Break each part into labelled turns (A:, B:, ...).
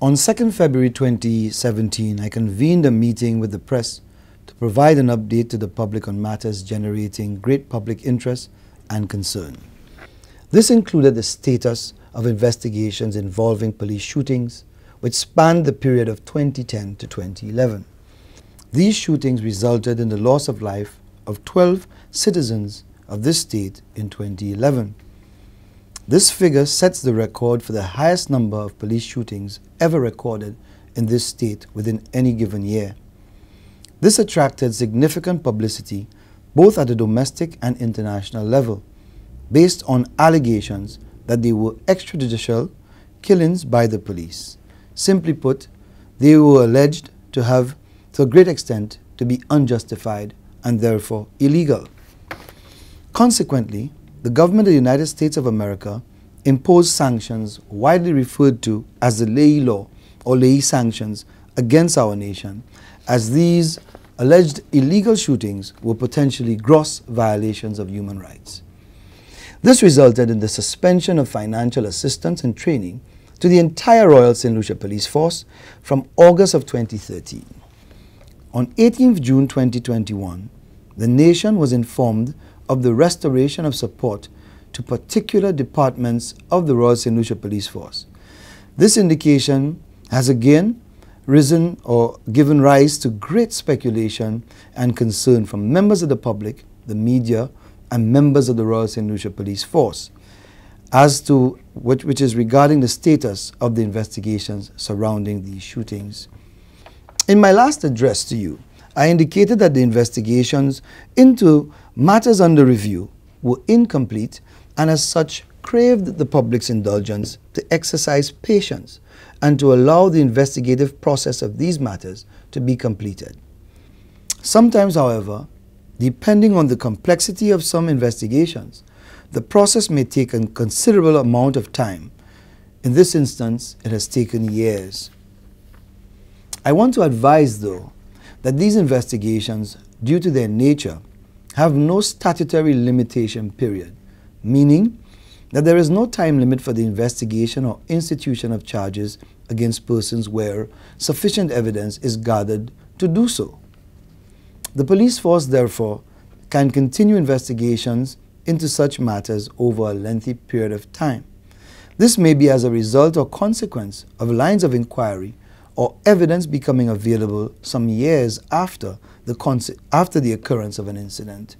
A: On 2nd February 2017, I convened a meeting with the press to provide an update to the public on matters generating great public interest and concern. This included the status of investigations involving police shootings, which spanned the period of 2010 to 2011. These shootings resulted in the loss of life of 12 citizens of this state in 2011. This figure sets the record for the highest number of police shootings ever recorded in this state within any given year. This attracted significant publicity both at the domestic and international level, based on allegations that they were extrajudicial killings by the police. Simply put, they were alleged to have, to a great extent, to be unjustified and therefore illegal. Consequently, the government of the United States of America imposed sanctions widely referred to as the Leahy Law or Leahy sanctions against our nation, as these alleged illegal shootings were potentially gross violations of human rights. This resulted in the suspension of financial assistance and training to the entire Royal St. Lucia Police Force from August of 2013. On 18th June 2021, the nation was informed of the restoration of support to particular departments of the Royal St. Lucia Police Force. This indication has again risen or given rise to great speculation and concern from members of the public, the media, and members of the Royal St. Lucia Police Force as to which is regarding the status of the investigations surrounding these shootings. In my last address to you, I indicated that the investigations into matters under review were incomplete and as such craved the public's indulgence to exercise patience and to allow the investigative process of these matters to be completed. Sometimes, however, depending on the complexity of some investigations, the process may take a considerable amount of time. In this instance, it has taken years. I want to advise, though, that these investigations, due to their nature, have no statutory limitation period, meaning that there is no time limit for the investigation or institution of charges against persons where sufficient evidence is gathered to do so. The police force, therefore, can continue investigations into such matters over a lengthy period of time. This may be as a result or consequence of lines of inquiry or evidence becoming available some years after the occurrence of an incident.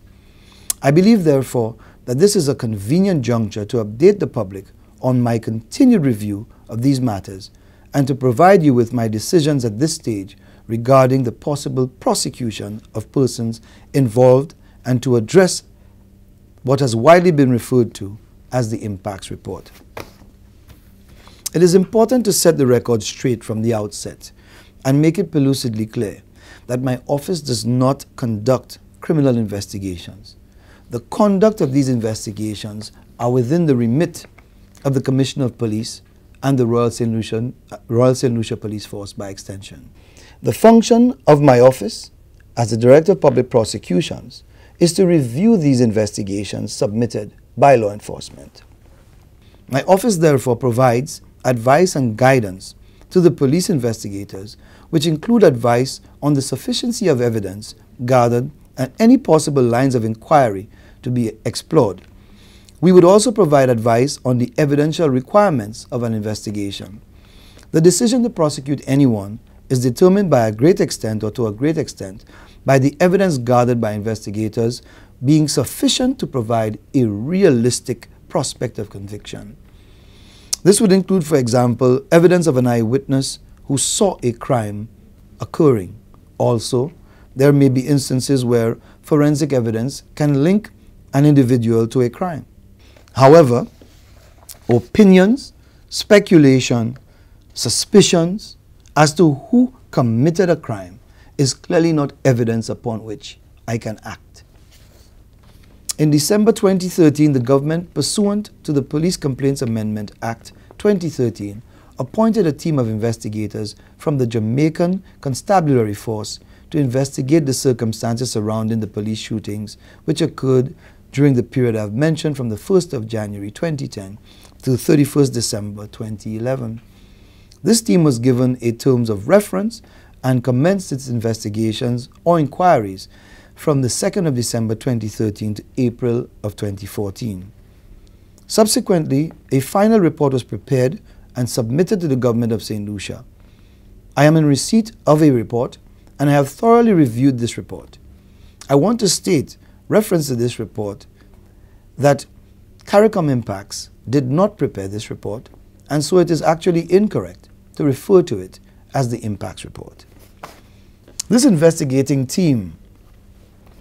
A: I believe, therefore, that this is a convenient juncture to update the public on my continued review of these matters and to provide you with my decisions at this stage regarding the possible prosecution of persons involved and to address what has widely been referred to as the impacts report. It is important to set the record straight from the outset and make it pellucidly clear that my office does not conduct criminal investigations. The conduct of these investigations are within the remit of the Commissioner of Police and the Royal St. Lucia Police Force by extension. The function of my office as the Director of Public Prosecutions is to review these investigations submitted by law enforcement. My office therefore provides advice and guidance to the police investigators, which include advice on the sufficiency of evidence gathered and any possible lines of inquiry to be explored. We would also provide advice on the evidential requirements of an investigation. The decision to prosecute anyone is determined by a great extent or to a great extent by the evidence gathered by investigators being sufficient to provide a realistic prospect of conviction. This would include, for example, evidence of an eyewitness who saw a crime occurring. Also, there may be instances where forensic evidence can link an individual to a crime. However, opinions, speculation, suspicions as to who committed a crime is clearly not evidence upon which I can act. In December 2013, the government, pursuant to the Police Complaints Amendment Act 2013, appointed a team of investigators from the Jamaican Constabulary Force to investigate the circumstances surrounding the police shootings which occurred during the period I've mentioned from the 1st of January 2010 to the 31st December 2011. This team was given a terms of reference and commenced its investigations or inquiries from the 2nd of December 2013 to April of 2014. Subsequently, a final report was prepared and submitted to the government of St. Lucia. I am in receipt of a report and I have thoroughly reviewed this report. I want to state, reference to this report, that CARICOM Impacts did not prepare this report, and so it is actually incorrect to refer to it as the Impacts Report. This investigating team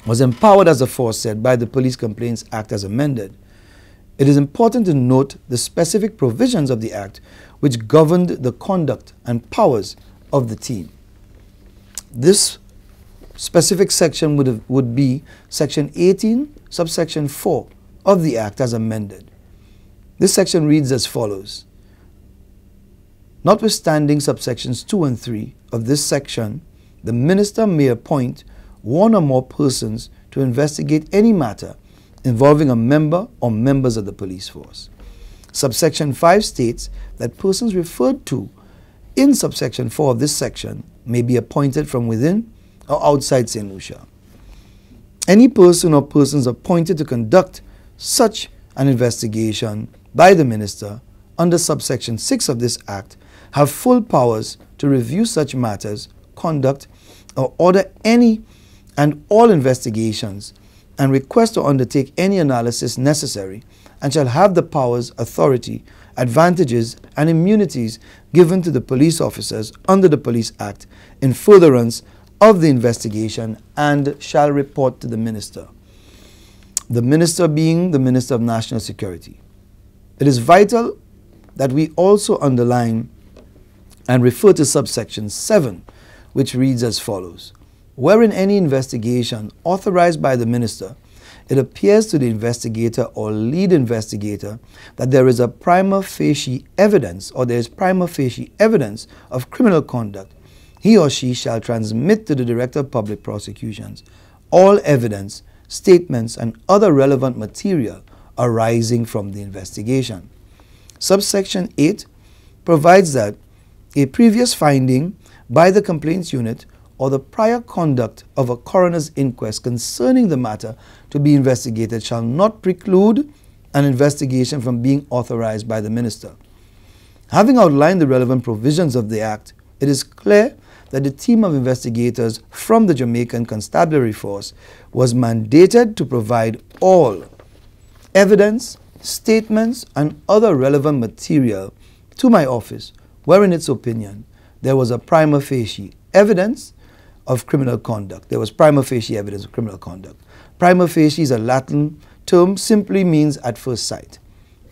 A: was empowered, as aforesaid, by the Police Complaints Act as amended. It is important to note the specific provisions of the Act which governed the conduct and powers of the team. This specific section would be Section 18, subsection 4 of the Act as amended. This section reads as follows. Notwithstanding subsections 2 and 3 of this section, the Minister may appoint one or more persons to investigate any matter involving a member or members of the police force. Subsection 5 states that persons referred to in subsection 4 of this section may be appointed from within or outside St. Lucia. Any person or persons appointed to conduct such an investigation by the Minister under subsection 6 of this Act have full powers to review such matters, conduct, or order any and all investigations, and request or undertake any analysis necessary, and shall have the powers, authority, advantages, and immunities given to the police officers under the Police Act in furtherance of the investigation, and shall report to the Minister. The Minister being the Minister of National Security. It is vital that we also underline and refer to subsection 7, which reads as follows. Wherein any investigation authorized by the Minister, it appears to the investigator or lead investigator that there is a prima facie evidence, or there is prima facie evidence of criminal conduct, he or she shall transmit to the Director of Public Prosecutions all evidence, statements, and other relevant material arising from the investigation. Subsection 8 provides that a previous finding by the Complaints Unit or the prior conduct of a coroner's inquest concerning the matter to be investigated shall not preclude an investigation from being authorized by the Minister. Having outlined the relevant provisions of the Act, it is clear that the team of investigators from the Jamaican Constabulary Force was mandated to provide all evidence, statements, and other relevant material to my office, where in its opinion there was a prima facie evidence of criminal conduct. There was prima facie evidence of criminal conduct. Prima facie is a Latin term, simply means at first sight.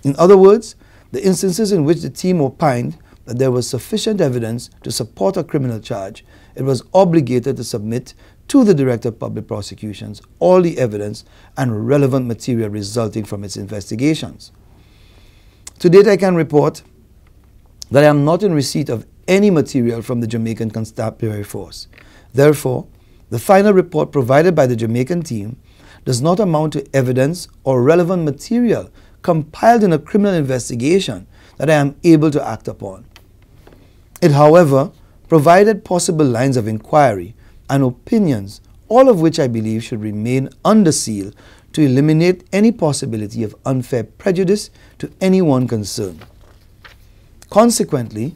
A: In other words, the instances in which the team opined that there was sufficient evidence to support a criminal charge, it was obligated to submit to the Director of Public Prosecutions all the evidence and relevant material resulting from its investigations. To date, I can report that I am not in receipt of any material from the Jamaican Constabulary Force. Therefore, the final report provided by the Jamaican team does not amount to evidence or relevant material compiled in a criminal investigation that I am able to act upon. It, however, provided possible lines of inquiry and opinions, all of which I believe should remain under seal to eliminate any possibility of unfair prejudice to anyone concerned. Consequently,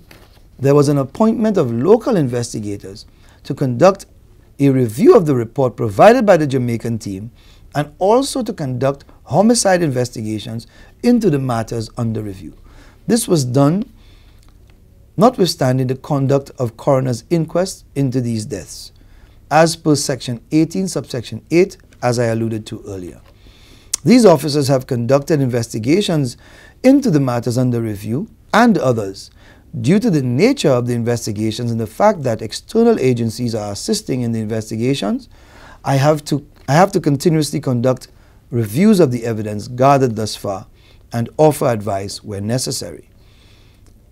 A: there was an appointment of local investigators to conduct a review of the report provided by the Jamaican team and also to conduct homicide investigations into the matters under review. This was done notwithstanding the conduct of coroner's inquest into these deaths, as per Section 18, subsection 8, as I alluded to earlier. These officers have conducted investigations into the matters under review and others. Due to the nature of the investigations and the fact that external agencies are assisting in the investigations, I have to continuously conduct reviews of the evidence gathered thus far and offer advice where necessary.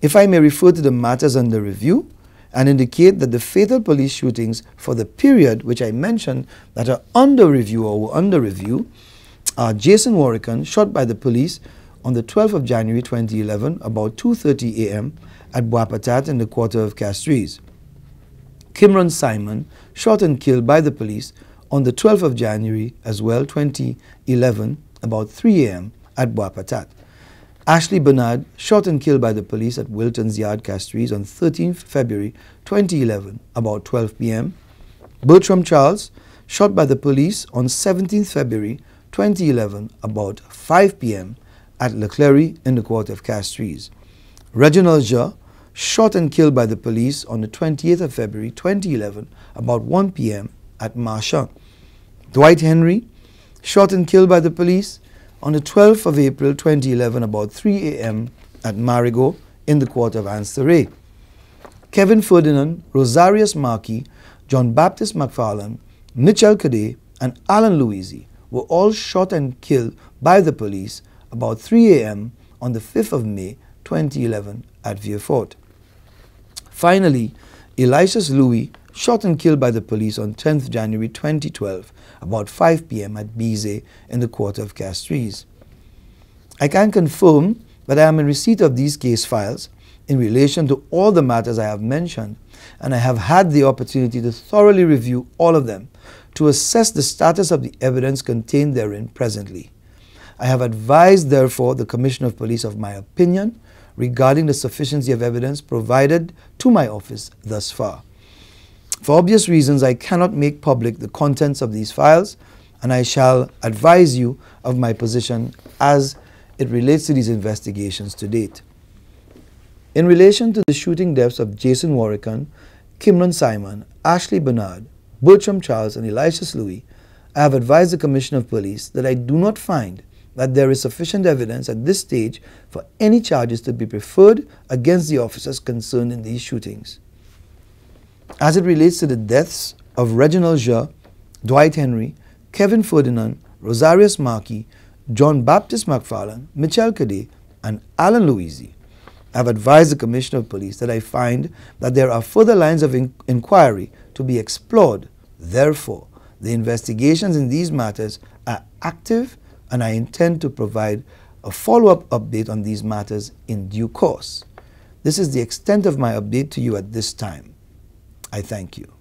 A: If I may refer to the matters under review and indicate that the fatal police shootings for the period which I mentioned that are under review or were under review are Jason Warrican, shot by the police on the 12th of January 2011, about 2:30 a.m., at Boapatat in the quarter of Castries. Kimron Simon, shot and killed by the police on the 12th of January as well, 2011, about 3 a.m. at Boapatat. Ashley Bernard, shot and killed by the police at Wilton's Yard, Castries on 13th February 2011, about 12 p.m. Bertram Charles, shot by the police on 17th February 2011, about 5 p.m. at Leclerc in the quarter of Castries. Reginald Jha, shot and killed by the police on the 28th of February 2011, about 1 p.m. at Marchand. Dwight Henry, shot and killed by the police on the 12th of April 2011, about 3 a.m. at Marigot in the quarter of Anse-Terre. Kevin Ferdinand, Rosarius Markey, John Baptist McFarlane, Mitchell Cadet, and Alan Louisi were all shot and killed by the police about 3 a.m. on the 5th of May 2011 at Vieux-Fort. Finally, Elisha Louis, shot and killed by the police on 10th January 2012, about 5 p.m. at Bizet in the quarter of Castries. I can confirm that I am in receipt of these case files in relation to all the matters I have mentioned, and I have had the opportunity to thoroughly review all of them to assess the status of the evidence contained therein presently. I have advised, therefore, the Commissioner of Police of my opinion regarding the sufficiency of evidence provided to my office thus far. For obvious reasons, I cannot make public the contents of these files, and I shall advise you of my position as it relates to these investigations to date. In relation to the shooting deaths of Jason Warrican, Kimron Simon, Ashley Bernard, Bertram Charles, and Elisha Louis, I have advised the Commissioner of Police that I do not find that there is sufficient evidence at this stage for any charges to be preferred against the officers concerned in these shootings. As it relates to the deaths of Reginald Jha, Dwight Henry, Kevin Ferdinand, Rosarius Markey, John Baptist McFarlane, Mitchell Cadet, and Alan Louisi, I have advised the Commissioner of Police that I find that there are further lines of inquiry to be explored. Therefore, the investigations in these matters are active, and I intend to provide a follow-up update on these matters in due course. This is the extent of my update to you at this time. I thank you.